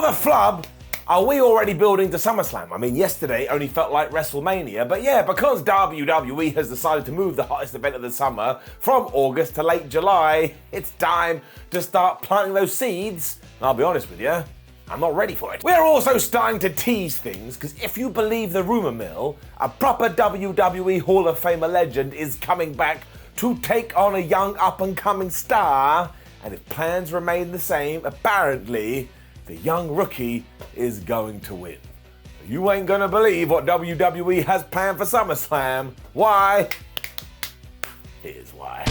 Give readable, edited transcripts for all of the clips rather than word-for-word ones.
the flub are we already building to SummerSlam? I mean, yesterday only felt like WrestleMania, but yeah, because WWE has decided to move the hottest event of the summer from August to late July, it's time to start planting those seeds. And I'll be honest with you, I'm not ready for it. We're also starting to tease things, because if you believe the rumor mill, a proper WWE Hall of Famer legend is coming back to take on a young up-and-coming star, and if plans remain the same, apparently, the young rookie is going to win. You ain't gonna believe what WWE has planned for SummerSlam. Why? Here's why.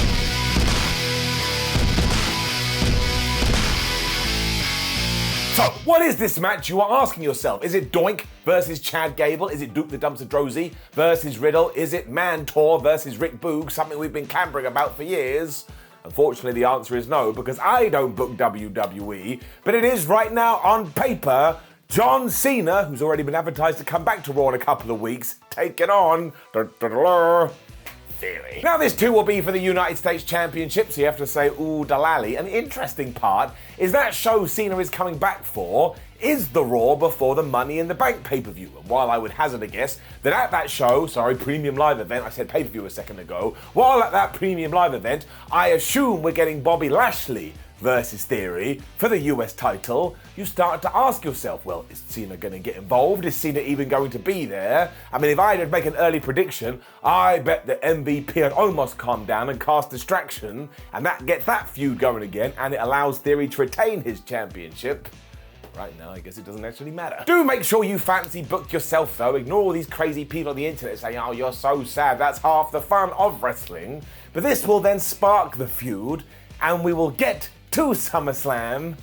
So, what is this match, you are asking yourself? Is it Doink versus Chad Gable? Is it Duke the Dumpster Droese versus Riddle? Is it Mantor versus Rick Boog, something we've been clambering about for years? Unfortunately, the answer is no, because I don't book WWE, but it is right now on paper John Cena, who's already been advertised to come back to Raw in a couple of weeks, taking on Theory. Now, this too will be for the United States Championship, so you have to say, ooh, dalali. And the interesting part is that show Cena is coming back for is the Raw before the Money in the Bank pay-per-view. And while I would hazard a guess that at that show, premium live event, I said pay-per-view a second ago, while at that premium live event, I assume we're getting Bobby Lashley versus Theory for the US title, you start to ask yourself, well, is Cena going to get involved? Is Cena even going to be there? I mean, if I had to make an early prediction, I bet the MVP would almost calm down and cast distraction, and that gets that feud going again, and it allows Theory to retain his championship. Right now, I guess it doesn't actually matter. Do make sure you fancy book yourself, though. Ignore all these crazy people on the internet saying, oh, you're so sad. That's half the fun of wrestling. But this will then spark the feud, and we will get to SummerSlam.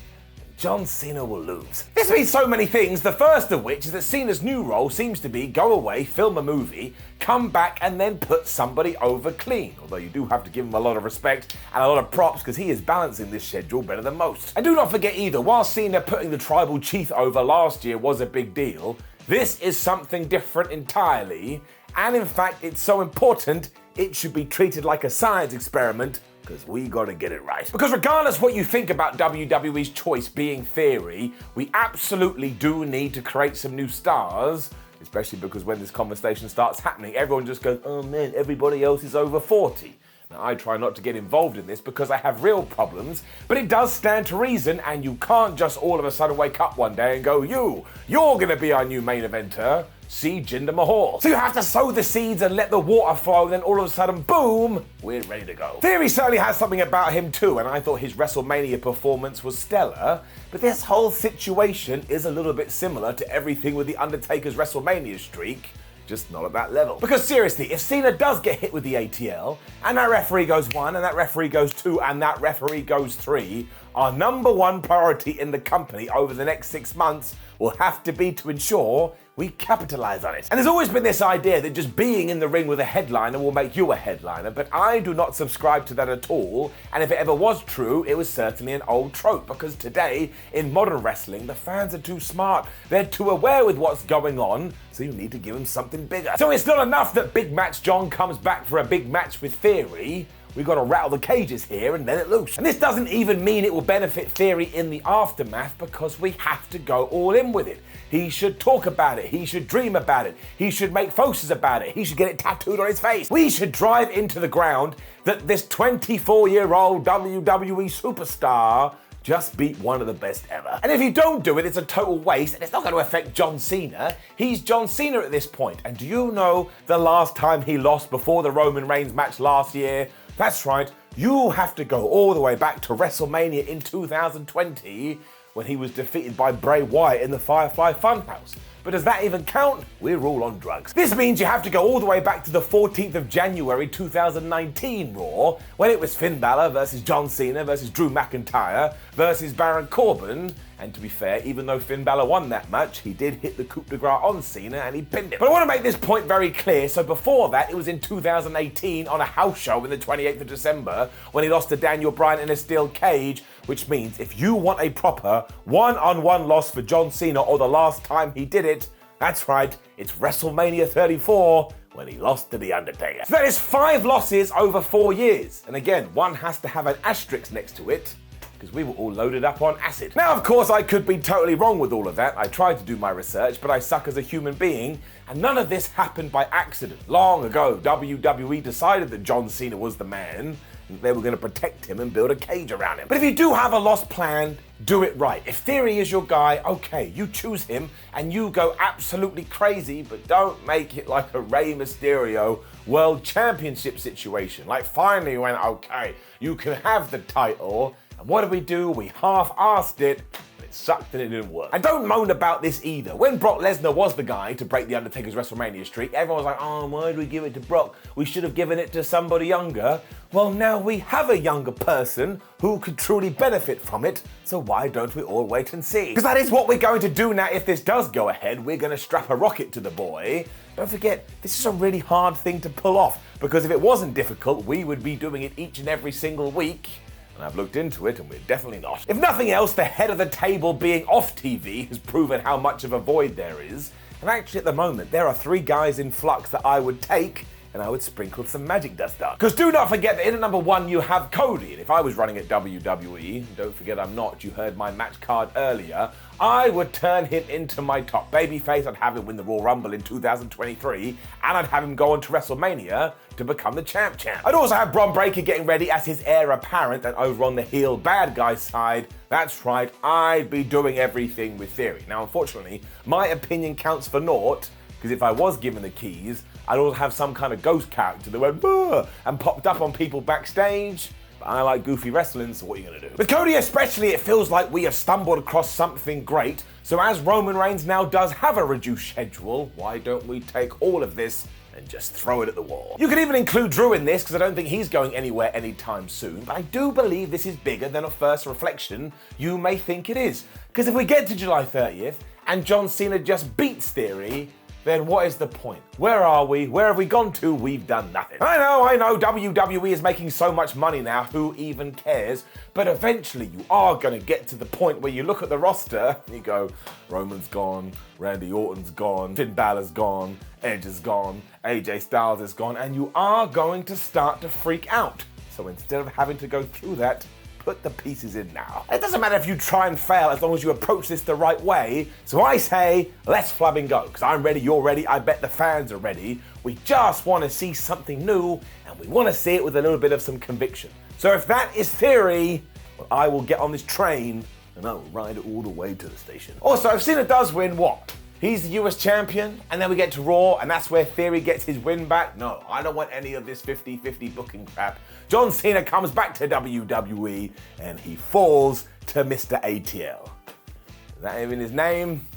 John Cena will lose. This means so many things, the first of which is that Cena's new role seems to be go away, film a movie, come back and then put somebody over clean. Although you do have to give him a lot of respect and a lot of props because he is balancing this schedule better than most. And do not forget either, while Cena putting the tribal chief over last year was a big deal, this is something different entirely. And in fact, it's so important, it should be treated like a science experiment, because we gotta get it right. Because regardless what you think about WWE's choice being Theory, we absolutely do need to create some new stars, especially because when this conversation starts happening, everyone just goes, oh man, everybody else is over 40. Now, I try not to get involved in this because I have real problems, but it does stand to reason, and you can't just all of a sudden wake up one day and go, you're gonna be our new main eventer. See Jinder Mahal. So you have to sow the seeds and let the water flow, and then all of a sudden, boom, we're ready to go. Theory certainly has something about him too, and I thought his WrestleMania performance was stellar, but this whole situation is a little bit similar to everything with The Undertaker's WrestleMania streak, just not at that level. Because seriously, if Cena does get hit with the ATL, and that referee goes 1, and that referee goes 2, and that referee goes 3, our number one priority in the company over the next 6 months will have to be to ensure we capitalize on it. And there's always been this idea that just being in the ring with a headliner will make you a headliner, but I do not subscribe to that at all, and if it ever was true, it was certainly an old trope, because today, in modern wrestling, the fans are too smart, they're too aware with what's going on, so you need to give them something bigger. So it's not enough that Big Match John comes back for a big match with Theory. We've got to rattle the cages here and let it loose. And this doesn't even mean it will benefit Theory in the aftermath, because we have to go all in with it. He should talk about it. He should dream about it. He should make posters about it. He should get it tattooed on his face. We should drive into the ground that this 24-year-old WWE superstar just beat one of the best ever. And if you don't do it, it's a total waste, and it's not going to affect John Cena. He's John Cena at this point. And do you know the last time he lost before the Roman Reigns match last year? That's right, you have to go all the way back to WrestleMania in 2020 when he was defeated by Bray Wyatt in the Firefly Funhouse. But does that even count? We're all on drugs. This means you have to go all the way back to the 14th of January 2019 Raw, when it was Finn Balor versus John Cena versus Drew McIntyre versus Baron Corbin. And to be fair, even though Finn Balor won that match, he did hit the coup de grace on Cena and he pinned him. But I want to make this point very clear. So before that, it was in 2018 on a house show in the 28th of December when he lost to Daniel Bryan in a steel cage, which means if you want a proper one-on-one loss for John Cena or the last time he did it, that's right, it's WrestleMania 34 when he lost to The Undertaker. So that is 5 losses over 4 years. And again, one has to have an asterisk next to it, because we were all loaded up on acid. Now, of course, I could be totally wrong with all of that. I tried to do my research, but I suck as a human being, and none of this happened by accident. Long ago, WWE decided that John Cena was the man, and they were going to protect him and build a cage around him. But if you do have a lost plan, do it right. If Theory is your guy, okay, you choose him and you go absolutely crazy, but don't make it like a Rey Mysterio World Championship situation. Like, finally went, okay, you can have the title. And what do? We half-assed it. It sucked and it didn't work. And don't moan about this either. When Brock Lesnar was the guy to break The Undertaker's WrestleMania streak, everyone was like, oh, why did we give it to Brock? We should have given it to somebody younger. Well, now we have a younger person who could truly benefit from it, so why don't we all wait and see? Because that is what we're going to do now if this does go ahead. We're going to strap a rocket to the boy. Don't forget, this is a really hard thing to pull off, because if it wasn't difficult, we would be doing it each and every single week. And I've looked into it, and we're definitely not. If nothing else, the head of the table being off TV has proven how much of a void there is. And actually, at the moment, there are 3 guys in flux that I would take, and I would sprinkle some magic dust up. Because do not forget that in at number 1, you have Cody. And if I was running at WWE, don't forget I'm not, you heard my match card earlier, I would turn him into my top babyface. I'd have him win the Royal Rumble in 2023, and I'd have him go on to WrestleMania to become the champ. I'd also have Bron Breakker getting ready as his heir apparent, and over on the heel bad guy side, that's right, I'd be doing everything with Theory. Now, unfortunately, my opinion counts for naught, because if I was given the keys, I'd also have some kind of ghost character that went "Bah!" and popped up on people backstage. But I like goofy wrestling, so what are you going to do? With Cody especially, it feels like we have stumbled across something great. So as Roman Reigns now does have a reduced schedule, why don't we take all of this and just throw it at the wall? You could even include Drew in this, because I don't think he's going anywhere anytime soon. But I do believe this is bigger than a first reflection you may think it is. Because if we get to July 30th and John Cena just beats Theory, then what is the point? Where are we? Where have we gone to? We've done nothing. I know, WWE is making so much money now, who even cares? But eventually you are gonna get to the point where you look at the roster and you go, Roman's gone, Randy Orton's gone, Finn Balor's gone, Edge is gone, AJ Styles is gone, and you are going to start to freak out. So instead of having to go through that, put the pieces in now. It doesn't matter if you try and fail as long as you approach this the right way. So I say, let's flub and go. Because I'm ready, you're ready, I bet the fans are ready. We just want to see something new, and we want to see it with a little bit of some conviction. So if that is Theory, well, I will get on this train and I will ride it all the way to the station. Also, if Cena does win, what? He's the US champion, and then we get to Raw, and that's where Theory gets his win back? No, I don't want any of this 50-50 booking crap. John Cena comes back to WWE, and he falls to Mr. ATL. Is that even his name?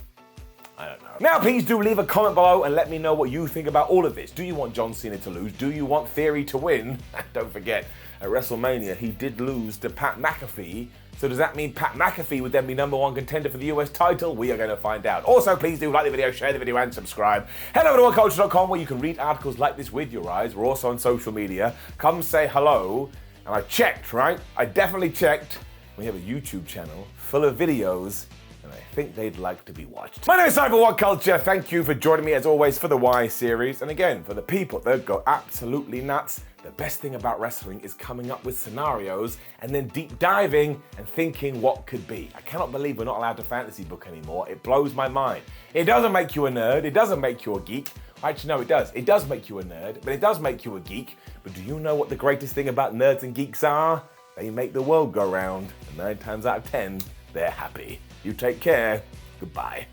I don't know. Now, please do leave a comment below and let me know what you think about all of this. Do you want John Cena to lose? Do you want Theory to win? Don't forget, at WrestleMania, he did lose to Pat McAfee. So does that mean Pat McAfee would then be #1 contender for the US title? We are going to find out. Also, please do like the video, share the video, and subscribe. Head over to WhatCulture.com where you can read articles like this with your eyes. We're also on social media. Come say hello. And I checked, right? I definitely checked. We have a YouTube channel full of videos, and I think they'd like to be watched. My name is Simon WhatCulture. Thank you for joining me as always for the Why series. And again, for the people that go absolutely nuts, the best thing about wrestling is coming up with scenarios and then deep diving and thinking what could be. I cannot believe we're not allowed to fantasy book anymore. It blows my mind. It doesn't make you a nerd. It doesn't make you a geek. Actually, no, it does. It does make you a nerd, but it does make you a geek. But do you know what the greatest thing about nerds and geeks are? They make the world go round, and 9 times out of 10, they're happy. You take care. Goodbye.